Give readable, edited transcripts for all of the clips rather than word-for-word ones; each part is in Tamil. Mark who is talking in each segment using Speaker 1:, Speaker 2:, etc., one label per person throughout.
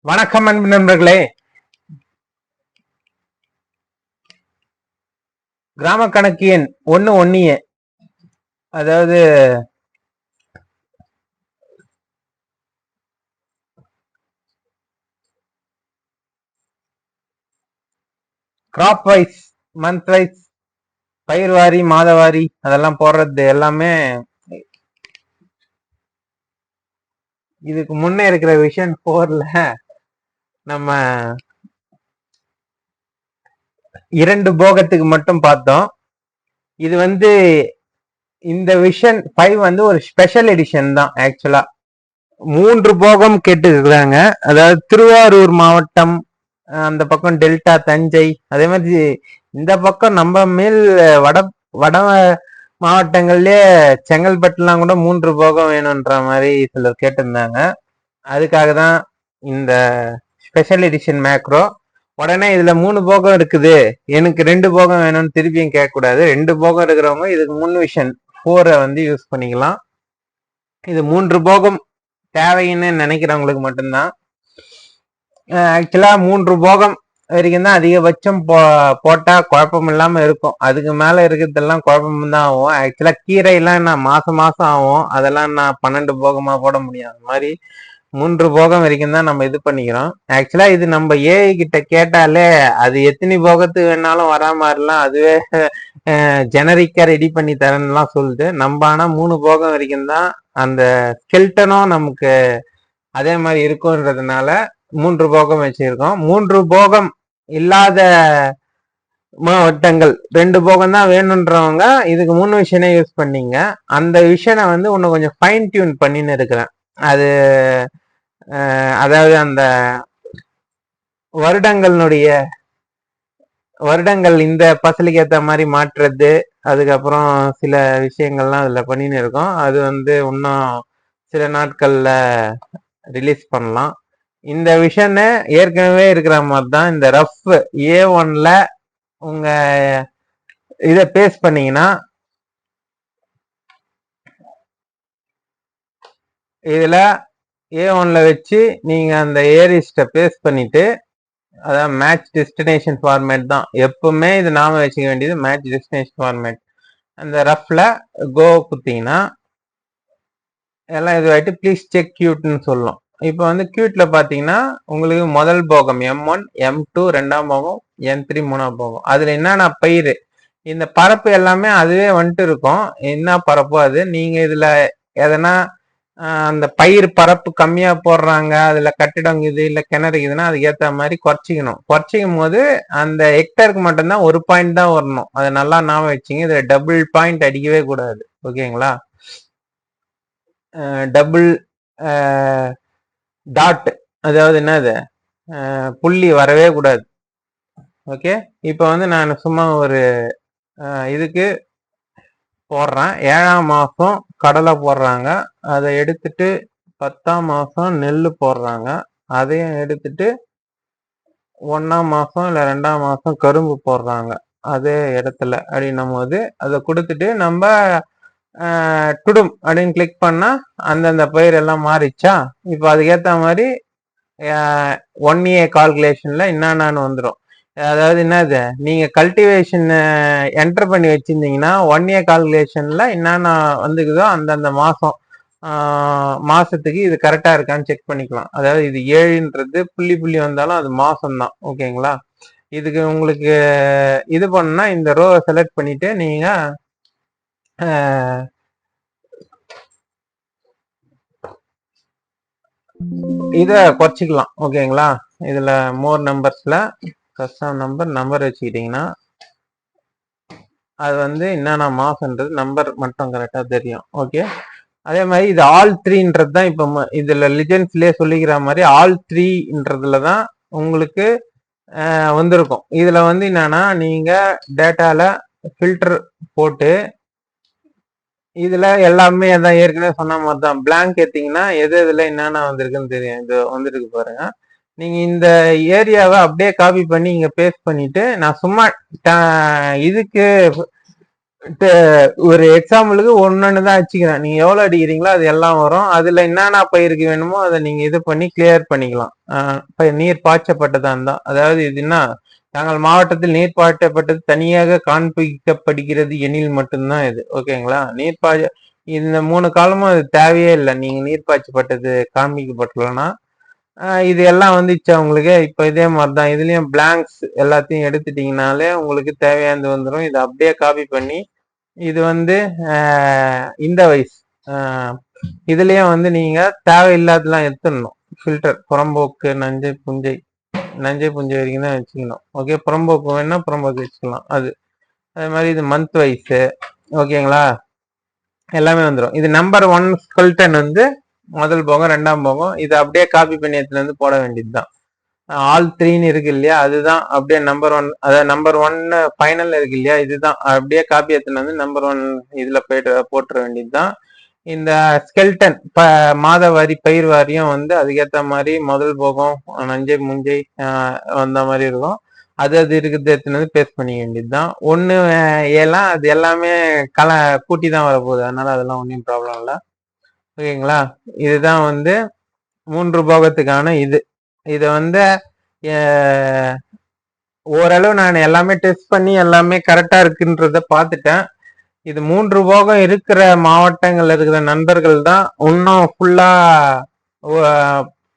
Speaker 1: வணக்கம் அன்பு நண்பர்களே. கிராம கணக்கு எண் 1 அதாவது கிராப் வைஸ், மந்த் வைஸ், பயிர் வாரி, மாதவாரி அதெல்லாம் போடுறது எல்லாமே இதுக்கு முன்னே இருக்கிற விஷன் 4ல நம்ம 2 போகத்துக்கு மட்டும் பார்த்தோம். இது இந்த விஷன் 5 ஒரு ஸ்பெஷல் எடிஷன் தான். ஆக்சுவலா 3 போகம் கேட்டுக்கிறாங்க. அதாவது திருவாரூர் மாவட்டம், அந்த பக்கம் டெல்டா, தஞ்சை, அதே மாதிரி இந்த பக்கம் நம்ம மேல் வட வட மாவட்டங்கள்லயே செங்கல்பட்டுலாம் கூட 3 போகம் வேணும்ன்ற மாதிரி சிலர் கேட்டிருந்தாங்க. அதுக்காக தான் இந்த ஸ்பெஷல் எடிஷன் மேக்ரோ. உடனே இதுல 3 போகம் இருக்குது, எனக்கு 2 போகம் வேணும்னு திருப்பியும் கேட்கக்கூடாது. 2 போகம் இருக்கிறவங்க இதுக்கு முன் விஷன் 4 யூஸ் பண்ணிக்கலாம். இது 3 போகம் தேவைன்னு நினைக்கிறவங்களுக்கு மட்டும்தான். ஆக்சுவலா 3 போகம் வரைக்கும் தான் அதிகபட்சம் போட்டா குழப்பம் இல்லாம இருக்கும். அதுக்கு மேல இருக்கிறதெல்லாம் குழப்பம் தான் ஆகும். ஆக்சுவலா கீரை எல்லாம் நான் மாசம் ஆகும், அதெல்லாம் நான் 12 போகமா போட முடியாது. அது மாதிரி 3 போகம் வரைக்கும் தான் நம்ம இது பண்ணிக்கிறோம். ஆக்சுவலா இது நம்ம ஏஐ கிட்ட கேட்டாலே அது எத்தனை போகத்துக்கு வேணாலும் வரா மாதிரிலாம் அதுவே ஜெனரிக்கா ரெடி பண்ணி தரேன்னுலாம் சொல்லுது. நம்ம ஆனா 3 போகம் வரைக்கும் தான் அந்த ஸ்கெல்டனும் நமக்கு அதே மாதிரி இருக்கும்ன்றதுனால 3 போகம் வச்சிருக்கோம். 3 போகம் இல்லாத மாவட்டங்கள் 2 போகம் தான் வேணும்ன்றவங்க இதுக்கு 3 விஷனை யூஸ் பண்ணீங்க. அந்த விஷனை இன்னும் கொஞ்சம் ஃபைன் டியூன் பண்ணின்னு இருக்கிறேன். அது அதாவது அந்த வருடங்கள் இந்த பசலுக்கு ஏற்ற மாதிரி மாற்றுறது, அதுக்கப்புறம் சில விஷயங்கள்லாம் அதுல பண்ணின்னு இருக்கோம். அது இன்னும் சில நாட்கள்ல ரிலீஸ் பண்ணலாம். இந்த விஷனை ஏற்கனவே இருக்கிற மாதிரி தான் இந்த ரஃப் A1ல உங்க இதை பேஸ்ட் பண்ணீங்கன்னா, இதுல A1ல வச்சு நீங்க அந்த ஏரிஸ்ட பேஸ்ட் பண்ணிட்டு, அதான் மேட்ச் டெஸ்டினேஷன் ஃபார்மேட் தான் எப்பவுமே இது நாம வச்சுக்க வேண்டியது. மேட்ச் டெஸ்டினேஷன் ஃபார்மேட் அந்த ரஃப்ல கோ குத்தீங்கன்னா எல்லாம் இதுவாயிட்டு ப்ளீஸ் செக் கியூட்னு சொல்லும். இப்போ கியூட்ல பாத்தீங்கன்னா உங்களுக்கு முதல் போகம் M1, M2 2ஆம் போகம், N3 3ஆம் போகம். அதுல என்னன்னா பயிர் இந்த பரப்பு எல்லாமே அதுவே இருக்கும். என்ன பரப்போ அது நீங்க இதுல எதனா அந்த பயிர் பரப்பு கம்மியா போடுறாங்க, அதுல கட்டிடம் இது இல்ல கிணறு இதுன்னா அதுக்கு ஏத்த மாதிரி குறைச்சிக்கும் போது அந்த ஹெக்டருக்கு மட்டும்தான் 1 பாயிண்ட் தான் வரணும். அதை நல்லா ஞாபகம் வச்சுங்க. இதுல டபுள் பாயிண்ட் அடிக்கவே கூடாது. ஓகேங்களா? டபுள் டாட், அதாவது என்னது புள்ளி வரவே கூடாது. ஓகே, இப்போ நான் சும்மா ஒரு இதுக்கு போடுறேன். 7ஆம் மாசம் கடலை போடுறாங்க, அதை எடுத்துட்டு 10ஆம் மாசம் நெல் போடுறாங்க, அதையும் எடுத்துட்டு 1ஆம் மாசம் இல்ல 2ஆம் மாசம் கரும்பு போடுறாங்க அதே இடத்துல அப்படின்னும் போது அதை கொடுத்துட்டு நம்ம டுடும் அப்படின்னு கிளிக் பண்ணா அந்தந்த பயிர் எல்லாம் மாறிச்சா. இப்போ அதுக்கேற்ற மாதிரி 1A கால்குலேஷன்ல என்னன்னு வந்துடும். அதாவது என்னது, நீங்க கல்டிவேஷன் என்டர் பண்ணி வச்சிருந்தீங்கன்னா 1A கால்குலேஷன்ல என்னென்ன வந்துக்குதோ அந்தந்த மாசத்துக்கு இது கரெக்டா இருக்கான்னு செக் பண்ணிக்கலாம். அதாவது இது 7ன்றது புள்ளி வந்தாலும் அது மாசம் தான். ஓகேங்களா? இதுக்கு உங்களுக்கு இது பண்ணா இந்த ரோ செலக்ட் பண்ணிட்டு நீங்க இத குறைச்சிக்கலாம். ஓகேங்களா? இதுல மோர் நம்பர்ஸ்ல கஸ்டம் நம்பர் வச்சுக்கிட்டீங்கன்னா அது என்னென்ன மாசம்ன்றது நம்பர் மட்டும் கரெக்டா தெரியும். ஓகே, அதே மாதிரி இது ஆல் 3ன்றது தான். இப்போ இதுல லிஜெண்ட்ஸ்லயே சொல்லிக்கிற மாதிரி ஆல் 3ன்றதுல தான் உங்களுக்கு வந்திருக்கும். இதுல என்னன்னா நீங்க டேட்டால ஃபில்டர் போட்டு இதுல எல்லாமே அதான் ஏற்கனவே சொன்ன மாதிரி தான். பிளாங்க் ஏத்தீங்கன்னா எது இதுல என்னென்ன வந்திருக்குன்னு தெரியும். இது வந்துருக்கு பாருங்க. நீங்க இந்த ஏரியாவை அப்படியே காப்பி பண்ணி இங்க பேஸ்ட் பண்ணிட்டு நான் சும்மா இதுக்கு ஒரு எக்ஸாம்பிளுக்கு ஒன்னொன்னு தான் வச்சுக்கிறேன். நீங்க எவ்வளவு அடிக்கிறீங்களோ அது எல்லாம் வரும். அதுல என்னென்ன பயிருக்கு வேணுமோ அதை நீங்க இது பண்ணி கிளியர் பண்ணிக்கலாம். நீர் பாய்ச்சப்பட்டதா இருந்தா, அதாவது இது என்ன, நாங்கள் மாவட்டத்தில் நீர் பாய்ச்சப்பட்டது தனியாக காண்பிக்கப்படுகிறது எனில் மட்டும்தான் இது. ஓகேங்களா? நீர் பாய்ச்ச இந்த 3 காலமும் அது தேவையே இல்லை. நீங்க நீர் பாய்ச்சப்பட்டது காண்பிக்கப்பட்டலன்னா இது எல்லாம் வந்துச்சு உங்களுக்கு. இப்ப இதே மாதிரிதான் இதுலயும் பிளாங்க்ஸ் எல்லாத்தையும் எடுத்துட்டீங்கனாலே உங்களுக்கு தேவையானது வந்துடும். இதை அப்படியே காப்பி பண்ணி இது வந்து இந்த வயசு இதுலயும் வந்து நீங்க தேவையில்லாதெல்லாம் எடுத்துடணும். ஃபில்டர் புறம்போக்கு நஞ்சை புஞ்சை வரைக்கும் தான் வச்சுக்கணும். ஓகே, புறம்போக்கு வேணா புறம்போக்கு வச்சுக்கலாம். அதே மாதிரி இது மந்த் வைஸ். ஓகேங்களா? எல்லாமே வந்துடும். இது நம்பர் 1 ஸ்கெல்டன் வந்து முதல் போகம், 2ஆம் போகம். இதை அப்படியே காப்பி பண்ணி எடுத்துட்டு வந்து போட வேண்டியதுதான். ஆல் 3ன்னு இருக்கு இல்லையா, அதுதான் அப்படியே நம்பர் 1. அதாவது நம்பர் 1 ஃபைனல் இருக்கு இல்லையா, இதுதான் அப்படியே காப்பி எடுத்துட்டு வந்து நம்பர் 1 இதுல போட்டுற வேண்டியதுதான். இந்த ஸ்கெல்டன் மாத வாரி பயிர் வாரியம் வந்து அதுக்கேற்ற மாதிரி முதல் போகம் நஞ்சை முஞ்சை அந்த மாதிரி இருக்கும். அது இருக்குது எடுத்துன்னு வந்து பேஸ்ட் பண்ணிக்க வேண்டியதுதான். 1 ஏலாம் அது எல்லாமே கூட்டி தான் வரப்போகுது. அதனால அதெல்லாம் ஒன்றும் ப்ராப்ளம் இல்லை. ஓகேங்களா? இதுதான் வந்து 3 போகத்துக்கான இதை வந்து ஓரளவு நான் எல்லாமே டெஸ்ட் பண்ணி எல்லாமே கரெக்டா இருக்குன்றத பார்த்துட்டேன். இது 3 போகம் இருக்கிற மாவட்டங்கள்ல இருக்கிற நண்பர்கள் தான் இன்னும் ஃபுல்லா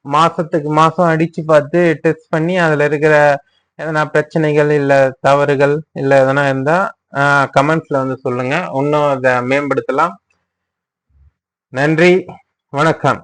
Speaker 1: மாசத்துக்கு மாசம் அடிச்சு பார்த்து டெஸ்ட் பண்ணி அதுல இருக்கிற எதனா பிரச்சனைகள் இல்ல தவறுகள் இல்ல எதனா இருந்தா கமெண்ட்ஸ்ல வந்து சொல்லுங்க. இன்னும் அதை மேம்படுத்தலாம். நன்றி, வணக்கம்.